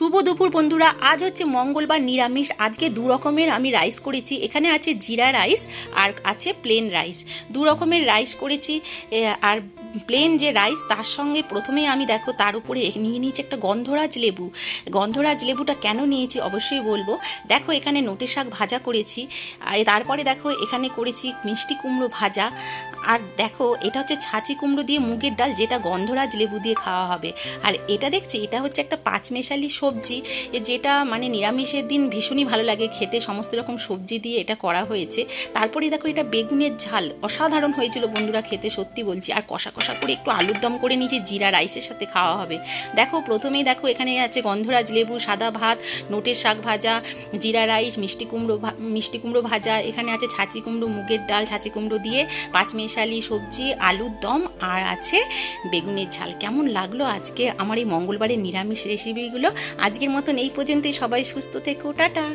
শুভ দুপুর বন্ধুরা। আজ হচ্ছে মঙ্গলবার, নিরামিষ। আজকে দু রকমের আমি রাইস করেছি। এখানে আছে জিরা রাইস আর আছে প্লেন রাইস। দু রকমের রাইস করেছি। আর প্লেন যে রাইস তার সঙ্গে প্রথমেই আমি দেখো তার উপরে নিয়ে নিয়েছি একটা গন্ধরাজ লেবু। গন্ধরাজ লেবুটা কেন নিয়েছি অবশ্যই বলবো। দেখো এখানে নোটে শাক ভাজা করেছি, আর তারপরে দেখো এখানে করেছি মিষ্টি কুমড়ো ভাজা। আর দেখো এটা হচ্ছে ছাঁচি কুমড়ো দিয়ে মুগের ডাল, যেটা গন্ধরাজ লেবু দিয়ে খাওয়া হবে। আর এটা দেখছি এটা হচ্ছে একটা পাঁচমেশালি সবজি, যেটা মানে নিরামিষের দিন ভীষণই ভালো লাগে খেতে। সমস্ত রকম সবজি দিয়ে এটা করা হয়েছে। তারপরে দেখো এটা বেগুনের ঝাল, অসাধারণ হয়েছিল বন্ধুরা খেতে, সত্যি বলছি। আর কষা কষা করে একটু আলুর দম করে নিয়েছি, জিরা রাইসের সাথে খাওয়া হবে। দেখো প্রথমেই দেখো এখানে আছে গন্ধরাজ লেবু, সাদা ভাত, নোটের শাক ভাজা, জিরা রাইস, মিষ্টি কুমড়ো ভাজা। এখানে আছে ছাঁচি কুমড়ো মুগের ডাল, ছাঁচি কুমড়ো দিয়ে পাঁচমেশালি সবজি, আলুর দম, আর আছে বেগুনের ঝাল। কেমন লাগলো আজকে আমার এই মঙ্গলবারের নিরামিষ রেসিপিগুলো? আজকের মতন এই পর্যন্তই। সবাই সুস্থ থেকো, টাটা।